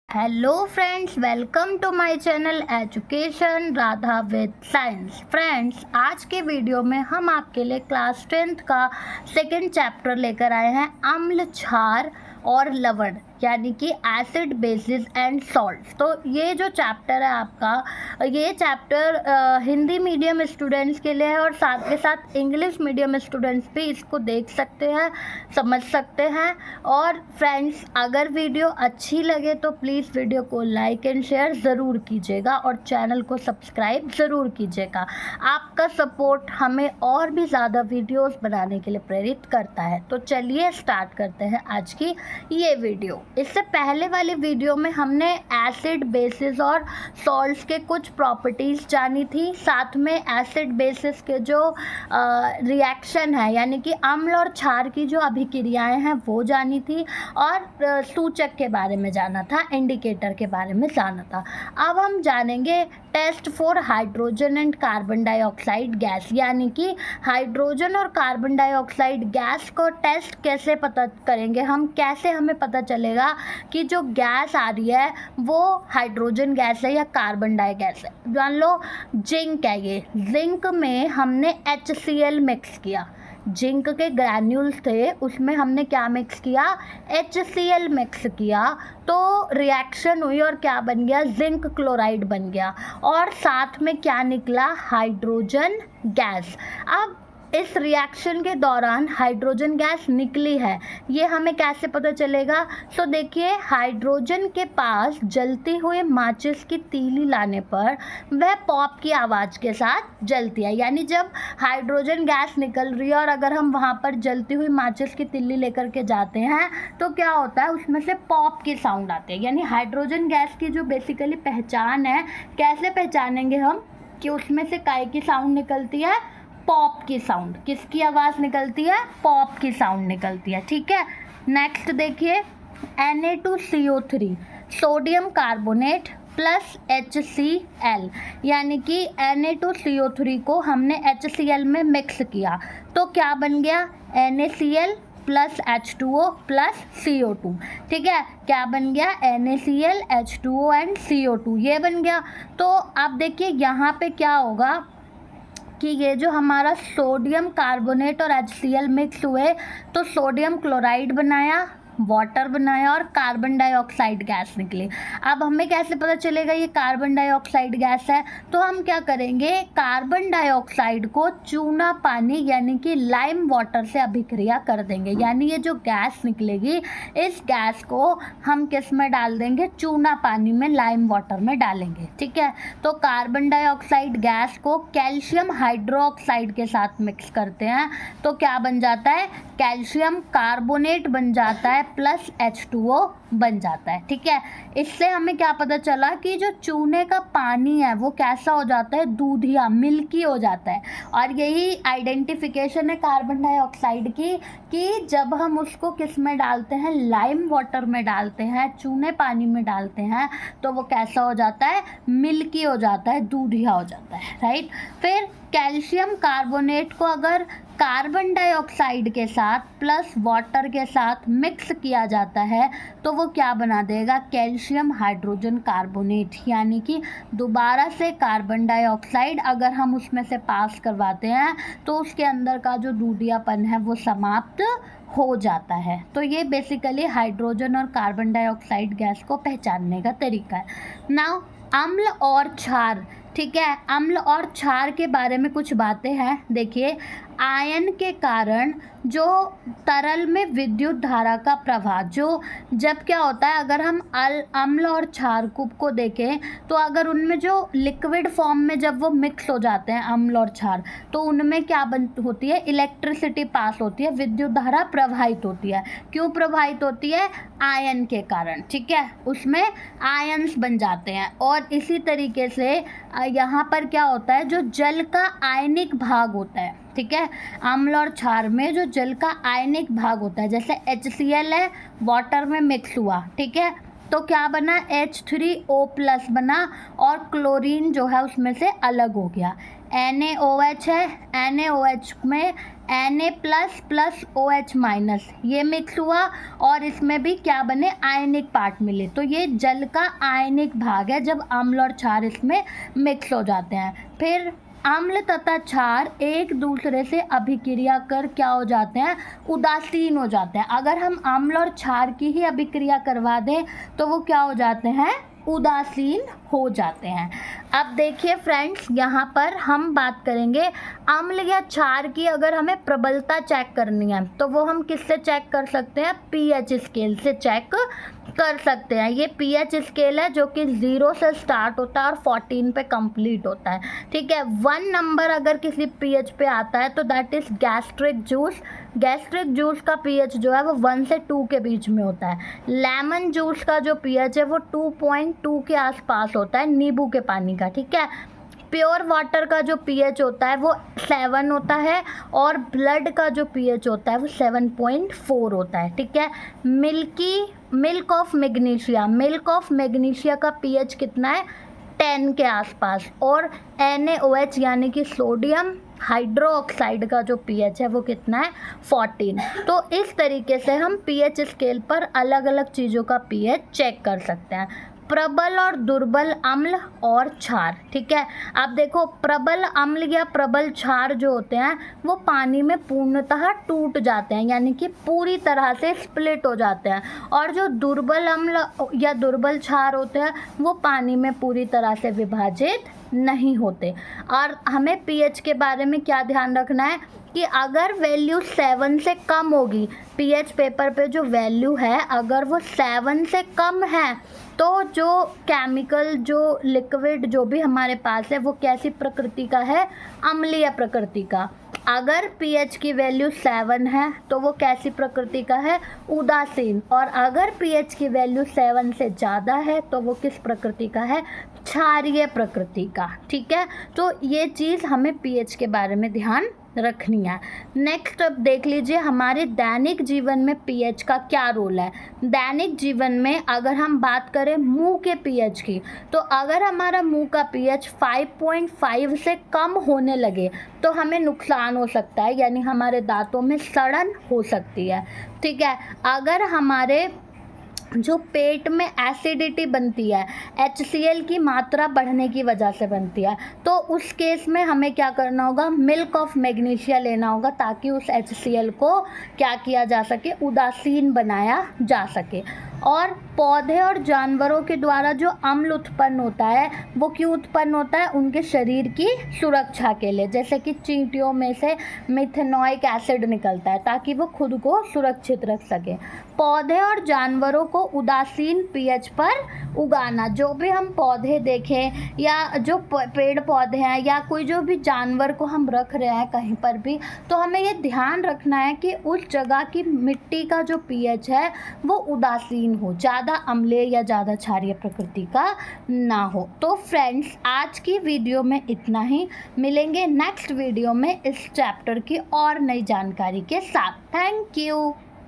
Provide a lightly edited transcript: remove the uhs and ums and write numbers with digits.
Hello friends, welcome to my channel education Radha with science. Friends, आज के video में हम आपके लिए क्लास 10th का सेकंड चैप्टर लेकर आए हैं, अम्ल, क्षार और लवण, यानी कि एसिड, बेसिस एंड सॉल्ट। तो ये जो चैप्टर है आपका, ये चैप्टर हिंदी मीडियम स्टूडेंट्स के लिए है और साथ के साथ इंग्लिश मीडियम स्टूडेंट्स भी इसको देख सकते हैं, समझ सकते हैं। और फ्रेंड्स, अगर वीडियो अच्छी लगे तो प्लीज़ वीडियो को लाइक एंड शेयर ज़रूर कीजिएगा और चैनल को सब्सक्राइब ज़रूर कीजिएगा। आपका सपोर्ट हमें और भी ज़्यादा वीडियोस बनाने के लिए प्रेरित करता है। तो चलिए स्टार्ट करते हैं आज की ये वीडियो। इससे पहले वाली वीडियो में हमने एसिड, बेसिस और सॉल्ट्स के कुछ प्रॉपर्टीज़ जानी थी, साथ में एसिड बेसिस के जो रिएक्शन है, यानी कि अम्ल और क्षार की जो अभिक्रियाएं हैं वो जानी थी, और सूचक के बारे में जाना था, इंडिकेटर के बारे में जाना था। अब हम जानेंगे test for hydrogen and carbon dioxide gas, यानी कि हाइड्रोजन और कार्बन डाइऑक्साइड गैस को टेस्ट कैसे पता करेंगे हम, कैसे हमें पता चलेगा कि जो गैस आ रही है वो हाइड्रोजन गैस है या कार्बन डाई गैस है। मान लो जिंक है, ये जिंक में हमने HCl मिक्स किया, जिंक के ग्रैन्यूल्स थे उसमें हमने क्या मिक्स किया, HCl मिक्स किया, तो रिएक्शन हुई और क्या बन गया, जिंक क्लोराइड बन गया, और साथ में क्या निकला, हाइड्रोजन गैस। अब इस रिएक्शन के दौरान हाइड्रोजन गैस निकली है, ये हमें कैसे पता चलेगा। सो देखिए, हाइड्रोजन के पास जलती हुई माचिस की तीली लाने पर वह पॉप की आवाज़ के साथ जलती है, यानी जब हाइड्रोजन गैस निकल रही है और अगर हम वहाँ पर जलती हुई माचिस की तीली लेकर के जाते हैं तो क्या होता है, उसमें से पॉप की साउंड आती है। यानी हाइड्रोजन गैस की जो बेसिकली पहचान है, कैसे पहचानेंगे हम कि उसमें से काय की साउंड निकलती है, पॉप की साउंड। किसकी आवाज़ निकलती है, पॉप की साउंड निकलती है, ठीक है। नेक्स्ट देखिए, Na2CO3 sodium carbonate plus HCl, यानी कि Na2CO3 को हमने HCl में मिक्स किया तो क्या बन गया, NaCl plus H2O plus CO2, ठीक है। क्या बन गया, NaCl, H2O एंड CO2, ये बन गया। तो आप देखिए यहाँ पे क्या होगा कि ये जो हमारा सोडियम कार्बोनेट और HCl मिक्स हुए तो सोडियम क्लोराइड बनाया, वाटर बनाया और कार्बन डाइऑक्साइड गैस निकली। अब हमें कैसे पता चलेगा ये कार्बन डाइऑक्साइड गैस है, तो हम क्या करेंगे, कार्बन डाइऑक्साइड को चूना पानी यानी कि लाइम वाटर से अभिक्रिया कर देंगे, यानी ये जो गैस निकलेगी इस गैस को हम किस में डाल देंगे, चूना पानी में, लाइम वाटर में डालेंगे, ठीक है। तो कार्बन डाइऑक्साइड गैस को कैल्शियम हाइड्रोक्साइड के साथ मिक्स करते हैं तो क्या बन जाता है, कैल्शियम कार्बोनेट बन जाता है प्लस H2O बन जाता है, ठीक है। इससे हमें क्या पता चला कि जो चूने का पानी है वो कैसा हो जाता है, दूधिया, मिल्की हो जाता है। और यही आइडेंटिफिकेशन है कार्बन डाइऑक्साइड की, कि जब हम उसको किस में डालते हैं, लाइम वाटर में डालते हैं, चूने पानी में डालते हैं, तो वो कैसा हो जाता है, मिल्की हो जाता है, दूधिया हो जाता है, राइट। फिर कैल्शियम कार्बोनेट को अगर कार्बन डाइऑक्साइड के साथ प्लस वाटर के साथ मिक्स किया जाता है तो वो क्या बना देगा, कैल्शियम हाइड्रोजन कार्बोनेट, यानी कि दोबारा से कार्बन डाइऑक्साइड अगर हम उसमें से पास करवाते हैं तो उसके अंदर का जो दूधियापन है वो समाप्त हो जाता है। तो ये बेसिकली हाइड्रोजन और कार्बन डाइऑक्साइड गैस को पहचानने का तरीका है। नाउ अम्ल और क्षार, ठीक है। अम्ल और क्षार के बारे में कुछ बातें हैं। देखिए, आयन के कारण जो तरल में विद्युत धारा का प्रवाह, जो जब क्या होता है, अगर हम अम्ल और क्षार को देखें तो अगर उनमें जो लिक्विड फॉर्म में जब वो मिक्स हो जाते हैं अम्ल और क्षार, तो उनमें क्या होती है, इलेक्ट्रिसिटी पास होती है, विद्युत धारा प्रवाहित होती है। क्यों प्रवाहित होती है, आयन के कारण, ठीक है, उसमें आयन्स बन जाते हैं। और इसी तरीके से यहाँ पर क्या होता है, जो जल का आयनिक भाग होता है, ठीक है, अम्ल और क्षार में जो जल का आयनिक भाग होता है, जैसे HCl है, वाटर में मिक्स हुआ, ठीक है, तो क्या बना, H3O+ बना और क्लोरीन जो है उसमें से अलग हो गया। NaOH है, NaOH में Na plus plus OH minus ये मिक्स हुआ और इसमें भी क्या बने, आयनिक पार्ट मिले। तो ये जल का आयनिक भाग है जब अम्ल और क्षार इसमें मिक्स हो जाते हैं। फिर अम्ल तथा क्षार एक दूसरे से अभिक्रिया कर क्या हो जाते हैं, उदासीन हो जाते हैं। अगर हम अम्ल और क्षार की ही अभिक्रिया करवा दें तो वो क्या हो जाते हैं, उदासीन हो जाते हैं। अब देखिए फ्रेंड्स, यहाँ पर हम बात करेंगे अम्ल या क्षार की। अगर हमें प्रबलता चेक करनी है तो वो हम किससे चेक कर सकते हैं, पीएच स्केल से चेक कर सकते हैं। ये पीएच स्केल है जो कि 0 से स्टार्ट होता है और 14 पे कंप्लीट होता है। ठीक है, 1 नंबर अगर किसी पीएच पे आता है तो that is gastric juice. Gastric juice का पीएच जो है वो 1 से 2 के बीच में होता है। लेमन जूस का जो पीएच है वो 2.2 के आसपास होता है, नींबू के पानी का। ठीक है, प्योर वाटर का जो पीएच होता है वो 7 होता है और ब्लड का जो पीएच होता है वो 7.4 होता है। ठीक है, मिल्क ऑफ मैग्नीशिया का पीएच कितना है, 10 के आसपास। और NaOH यानी कि सोडियम हाइड्रोक्साइड का जो पीएच है वो कितना है, 14। तो इस तरीके से हम पीएच स्केल पर अलग अलग चीज़ों का पीएच चेक कर सकते हैं। प्रबल और दुर्बल अम्ल और क्षार। ठीक है, अब देखो प्रबल अम्ल या प्रबल क्षार जो होते हैं वो पानी में पूर्णतः टूट जाते हैं, यानी कि पूरी तरह से स्प्लिट हो जाते हैं। और जो दुर्बल अम्ल या दुर्बल क्षार होते हैं वो पानी में पूरी तरह से विभाजित नहीं होते। और हमें पीएच के बारे में क्या ध्यान रखना है कि अगर वैल्यू 7 से कम होगी, पीएच पेपर पे जो वैल्यू है अगर वो 7 से कम है तो जो केमिकल, जो लिक्विड जो भी हमारे पास है वो कैसी प्रकृति का है, अम्लीय प्रकृति का। अगर पीएच की वैल्यू 7 है तो वो कैसी प्रकृति का है, उदासीन। और अगर पीएच की वैल्यू 7 से ज़्यादा है तो वो किस प्रकृति का है, क्षारीय प्रकृति का। ठीक है, तो ये चीज़ हमें पीएच के बारे में ध्यान रखनी है। नेक्स्ट अब देख लीजिए हमारे दैनिक जीवन में पीएच का क्या रोल है। दैनिक जीवन में अगर हम बात करें मुंह के पीएच की, तो अगर हमारा मुंह का पीएच 5.5 से कम होने लगे तो हमें नुकसान हो सकता है, यानी हमारे दांतों में सड़न हो सकती है। ठीक है, अगर हमारे जो पेट में एसिडिटी बनती है, HCl की मात्रा बढ़ने की वजह से बनती है, तो उस केस में हमें क्या करना होगा, मिल्क ऑफ मैग्नीशिया लेना होगा ताकि उस HCl को क्या किया जा सके, उदासीन बनाया जा सके। और पौधे और जानवरों के द्वारा जो अम्ल उत्पन्न होता है वो क्यों उत्पन्न होता है, उनके शरीर की सुरक्षा के लिए। जैसे कि चींटियों में से मिथेनोइक एसिड निकलता है ताकि वो खुद को सुरक्षित रख सके। पौधे और जानवरों को उदासीन पीएच पर उगाना, जो भी हम पौधे देखें या जो पेड़ पौधे हैं या कोई जो भी जानवर को हम रख रहे हैं कहीं पर भी, तो हमें ये ध्यान रखना है कि उस जगह की मिट्टी का जो पीएच है वो उदासीन हो, ज़्यादा अम्लीय या ज़्यादा क्षारीय प्रकृति का ना हो। तो फ्रेंड्स, आज की वीडियो में इतना ही। मिलेंगे नेक्स्ट वीडियो में इस चैप्टर की और नई जानकारी के साथ। Thank you.